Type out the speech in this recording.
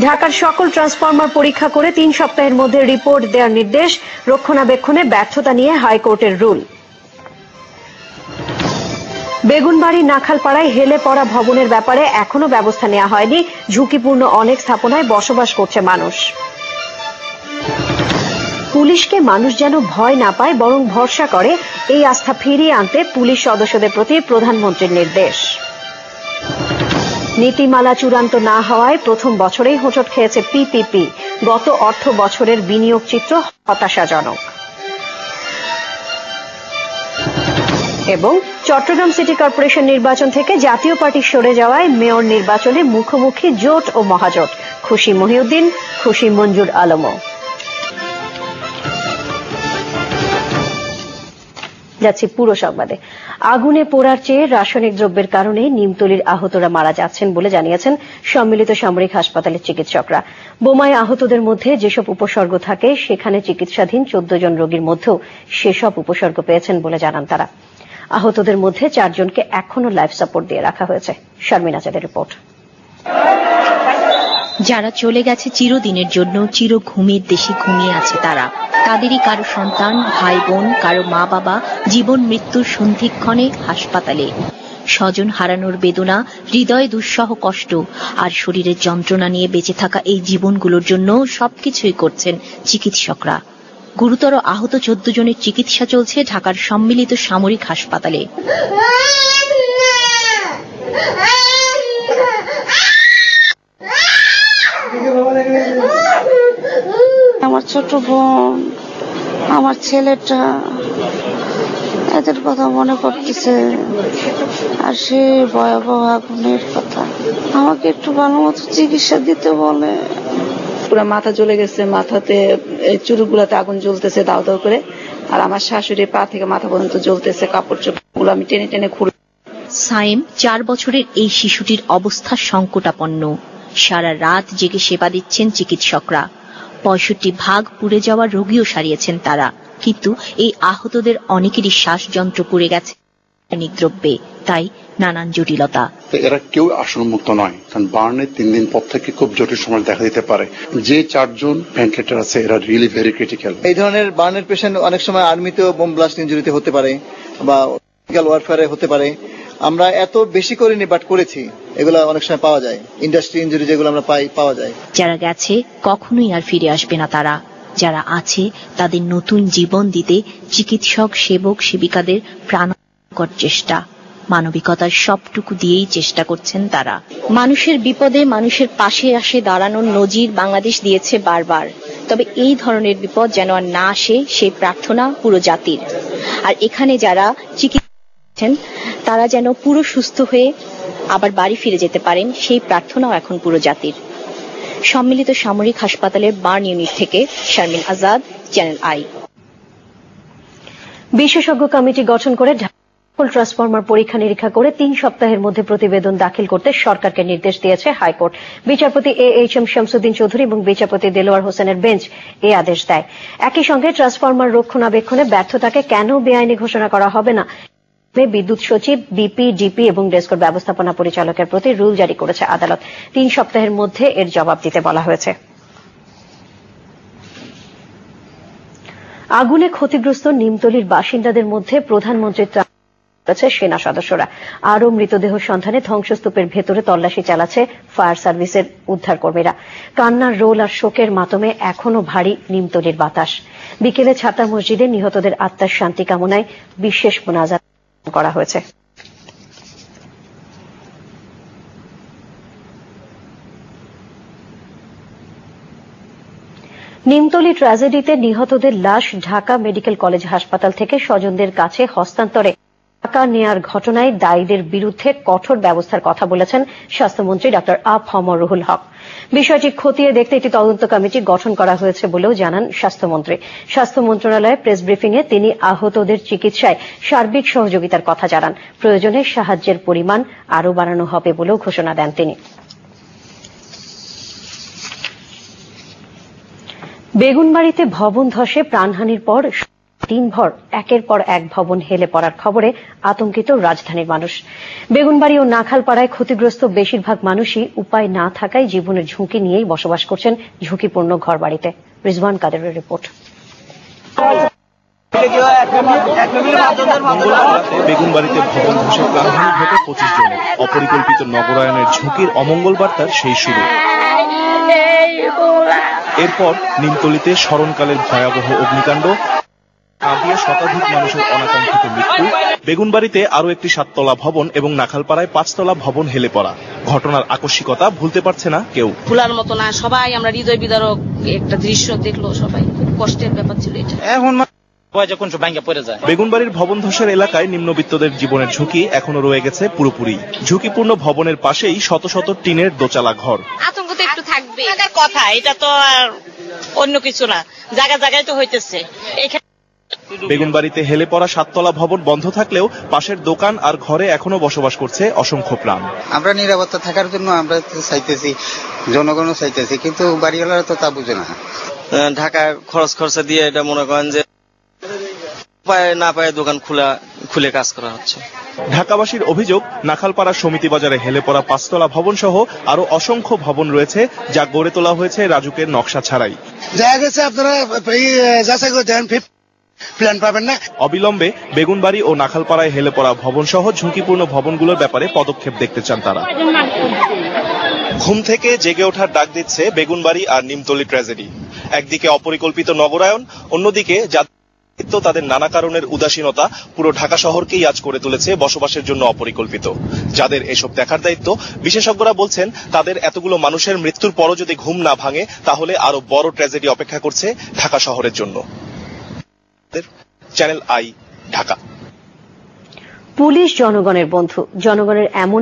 ঢাকার সকল ট্রান্সফরমার পরীক্ষা করে ৩ সপ্তাহের মধ্যে রিপোর্ট দেওয়ার নির্দেশ, রক্ষণাবেক্ষণে ব্যর্থতা নিয়ে হাইকোর্টের রুল। বেগুনবাড়ি নাখালপাড়ায় হেলে পড়া ভবনের ব্যাপারে এখনো ব্যবস্থা নেওয়া হয়নি, ঝুঁকিপূর্ণ অনেক স্থাপনায় বসবাস করছে মানুষ। পুলিশকে মানুষ যেন ভয় না পায় বরং ভরসা করে, এই আস্থা ফিরিয়ে আনতে পুলিশ সদস্যদের প্রতি প্রধানমন্ত্রীর নির্দেশ। নীতিমালা চূড়ান্ত না হওয়ায় প্রথম বছরেই হোঁচট খেয়েছে পিপিপি, গত অর্থ বছরের বিনিয়োগ চিত্র হতাশাজনক। এবং চট্টগ্রাম সিটি কর্পোরেশন নির্বাচন থেকে জাতীয় পার্টি সরে যাওয়ায় মেয়র নির্বাচনে মুখোমুখি জোট ও মহাজোট, খুশি মহিউদ্দিন, খুশি মঞ্জুর আলমও। যাচ্ছি পুরো সংবাদে। আগুনে পোড়ার চেয়ে রাসায়নিক দ্রব্যের কারণে নিমতলীর আহতরা মারা যাচ্ছেন বলে জানিয়েছেন সম্মিলিত সামরিক হাসপাতালের চিকিৎসকরা। বোমায় আহতদের মধ্যে যেসব উপসর্গ থাকে সেখানে চিকিৎসাধীন 14 জন রোগীর মধ্যেও সেসব উপসর্গ পেয়েছেন বলে জানান তারা। আহতদের মধ্যে 4 জনকে এখনো লাইফ সাপোর্ট দিয়ে রাখা হয়েছে। শারমিন আজাদের রিপোর্ট। যারা চলে গেছে চিরদিনের জন্য, চির ঘুমের দেশে ঘুমিয়ে আছে তারা। তাদেরই কারো সন্তান, ভাই বোন, কারো মা বাবা জীবন মৃত্যুর সন্ধিক্ষণে হাসপাতালে। স্বজন হারানোর বেদনা, হৃদয় দুঃসহ কষ্ট আর শরীরের যন্ত্রণা নিয়ে বেঁচে থাকা এই জীবনগুলোর জন্য সবকিছুই করছেন চিকিৎসকরা। গুরুতর আহত 14 জনের চিকিৎসা চলছে ঢাকার সম্মিলিত সামরিক হাসপাতালে। আমার ছোট বোন, আমার ছেলেটা, এদের কথা মনে করতেছে, আর সে ভয়াবহ আগুনের কথা। আমাকে একটু ভালো মতো চিকিৎসা দিতে বলে। পুরো মাথা জ্বলে গেছে, মাথাতে চুলগুলাতে আগুন জ্বলতেছে দাও দাও করে, আর আমার শাশুড়ির পা থেকে মাথা পর্যন্ত জ্বলতেছে, কাপড় চোপড়গুলো আমি টেনে টেনে খুলে। সাইম 4 বছরের এই শিশুটির অবস্থা সংকটাপন্ন। সারা রাত জেগে সেবা দিচ্ছেন চিকিৎসকরা। 65 ভাগ পুড়ে যাওয়া রোগীও সারিয়েছেন তারা, কিন্তু এই আহতদের অনেকেরই শ্বাসযন্ত্র পুড়ে গেছে রাসায়নিক দ্রব্যে, তাই নানান জটিলতা। এরা কেউ আসনমুক্ত নয়, কারণ বার্নের 3 দিন পর থেকে খুব জটিল সমস্যা দেখা দিতে পারে। যে 4 জন ভেন্টিলেটর আছে এরা রিয়েলি ভেরি ক্রিটিক্যাল। এই ধরনের বার্নের পেশেন্ট অনেক সময় আর্মিতেও বোম ব্লাস্ট ইনজুরিতে হতে পারে বা ফিজিক্যাল ওয়ারফেয়ারে হতে পারে। আমরা এত বেশি করিনি, বাট করেছি। এগুলো অনেক সময় পাওয়া যায়, ইন্ডাস্ট্রি ইনজুরি যেগুলো আমরা পাওয়া যায়। যারা গেছে কখনোই আর ফিরে আসবে না তারা। যারা আছে তাদের নতুন জীবন দিতে চিকিৎসক, সেবক, সেবিকাদের প্রাণকর চেষ্টা, মানবিকতার সবটুকু দিয়েই চেষ্টা করছেন তারা। মানুষের বিপদে মানুষের পাশে আসে দাঁড়ানোর নজির বাংলাদেশ দিয়েছে বারবার, তবে এই ধরনের বিপদ যেন আর না আসে সেই প্রার্থনা পুরো জাতির। আর এখানে যারা চিকিৎসা তারা যেন পুরো সুস্থ হয়ে আবার বাড়ি ফিরে যেতে পারেন সেই প্রার্থনাও এখন পুরো জাতির। সম্মিলিত সামরিক হাসপাতালের বার্ন ইউনিট থেকে শারমিন আজাদ, চ্যানেল আই। বিশেষজ্ঞ কমিটি গঠন করে সকল ট্রান্সফরমার পরীক্ষা নিরীক্ষা করে 3 সপ্তাহের মধ্যে প্রতিবেদন দাখিল করতে সরকারকে নির্দেশ দিয়েছে হাইকোর্ট। বিচারপতি AHM শামসুদ্দিন চৌধুরী এবং বিচারপতি দেলোয়ার হোসেনের বেঞ্চ এই আদেশ দেয়। একই সঙ্গে ট্রান্সফরমার রক্ষণাবেক্ষণে ব্যর্থতাকে কেন বেআইনি ঘোষণা করা হবে না, বিদ্যুৎ সচিব, বিপি, ডিপি এবং ডেসকোর ব্যবস্থাপনা পরিচালকের প্রতি রুল জারি করেছে আদালত। 3 সপ্তাহের মধ্যে এর জবাব দিতে বলা হয়েছে। আগুনে ক্ষতিগ্রস্ত নিমতলীর বাসিন্দাদের মধ্যে প্রধানমন্ত্রীর করেছে সেনা সদস্যরা। আরও মৃতদেহ সন্ধানে ধ্বংসস্তূপের ভেতরে তল্লাশি চালাচ্ছে ফায়ার সার্ভিসের উদ্ধার কর্মীরা। কান্নার রোল আর শোকের মাতমে এখনো ভারী নিমতলীর বাতাস। বিকেলে ছাতা মসজিদে নিহতদের আত্মার শান্তি কামনায় বিশেষ মোনাজাত করা হয়েছে। নিমতলী ট্র্যাজেডিতে নিহতদের লাশ ঢাকা মেডিকেল কলেজ হাসপাতাল থেকে স্বজনদের কাছে হস্তান্তরে টাকা নেয়ার ঘটনায় দায়ীদের বিরুদ্ধে কঠোর ব্যবস্থার কথা বলেছেন স্বাস্থ্যমন্ত্রী ডক্টর আ.ফ.ম. রুহুল হক। বিষয়টি খতিয়ে দেখতে একটি তদন্ত কমিটি গঠন করা হয়েছে বলেও জানান স্বাস্থ্যমন্ত্রী। স্বাস্থ্য মন্ত্রণালয়ে প্রেস ব্রিফিংয়ে তিনি আহতদের চিকিৎসায় সার্বিক সহযোগিতার কথা জানান। প্রয়োজনে সাহায্যের পরিমাণ আরও বাড়ানো হবে বলেও ঘোষণা দেন তিনি। বেগুনবাড়িতে ভবন ধসে প্রাণহানির পর দিনভর একের পর এক ভবন হেলে পড়ার খবরে আতঙ্কিত রাজধানীর মানুষ। বেগুনবাড়ি ও নাখালপাড়ায় ক্ষতিগ্রস্ত বেশিরভাগ মানুষই উপায় না থাকায় জীবনের ঝুঁকি নিয়েই বসবাস করছেন ঝুঁকিপূর্ণ ঘরবাড়িতে। রিজওয়ান কাদেরের রিপোর্ট। বেগুনবাড়িতে ভবন ধসে প্রাণহানি ঘটে 25 জনের। অপরিকল্পিত নগরায়নের ঝুঁকির অমঙ্গল বার্তার সেই শুরু। এরপর নিমতলিতে স্মরণকালের ভয়াবহ অগ্নিকাণ্ড, কাঁদিয়ে শতাধিক মানুষের অনাকাঙ্ক্ষিত মৃত্যু। বেগুনবাড়িতে আরো একটি 7তলা ভবন এবং নাখালপাড়ায় 5তলা ভবন হেলে পড়া। ঘটনার আকস্মিকতা ভুলতে পারছে না কেউ। ভুলার মতো না, সবাই আমরা হৃদয় বিদারক একটা দৃশ্য দেখলো, সবাই খুব কষ্টের ব্যাপার ছিল এটা। এখন বেগুনবাড়ির ভবন ধসের এলাকায় নিম্নবিত্তদের জীবনের ঝুঁকি এখনো রয়ে গেছে পুরোপুরি। ঝুঁকিপূর্ণ ভবনের পাশেই শত শত টিনের দোচালা ঘর। আতঙ্ক তো একটু থাকবে, কথা এটা তো আর অন্য কিছু না, জায়গা জায়গায় তো হইতেছে। বেগুনবাড়িতে হেলে পড়া 7তলা ভবন বন্ধ থাকলেও পাশের দোকান আর ঘরে এখনো বসবাস করছে অসংখ্য প্রাণ। আমরা নিরাপত্তা থাকার জন্য আমরা চাইতেছি, জনগণও চাইতেছি, কিন্তু বাড়িওয়ালারা তো তা বুঝে না। ঢাকায় খরচা দিয়ে এটা মনে করেন যে পায় না পায় দোকান খুলে কাজ করা হচ্ছে। ঢাকাবাসীর অভিযোগ, নাখালপাড়া সমিতি বাজারে হেলে পড়া 5তলা ভবন সহ আরো অসংখ্য ভবন রয়েছে যা গড়ে তোলা হয়েছে রাজুকের নকশা ছাড়াই। দেখা গেছে আপনারা যাচাই করে দেন, প্ল্যান পাবেন না। অবিলম্বে বেগুনবাড়ি ও নাখালপাড়ায় হেলে পড়া ভবন সহ ঝুঁকিপূর্ণ ভবনগুলোর ব্যাপারে পদক্ষেপ দেখতে চান তারা। ঘুম থেকে জেগে ওঠার ডাক দিচ্ছে বেগুনবাড়ি আর নিমতলি ট্র্যাজেডি। একদিকে অপরিকল্পিত নগরায়ন, অন্যদিকে তাদের নানা কারণের উদাসীনতা পুরো ঢাকা শহরকেই আজ করে তুলেছে বসবাসের জন্য অপরিকল্পিত। যাদের এসব দেখার দায়িত্ব, বিশেষজ্ঞরা বলছেন তাদের এতগুলো মানুষের মৃত্যুর পরও যদি ঘুম না ভাঙে তাহলে আরো বড় ট্র্যাজেডি অপেক্ষা করছে ঢাকা শহরের জন্য। Channel I, Dhaka. পুলিশ জনগণের বন্ধু। জনগণের এমন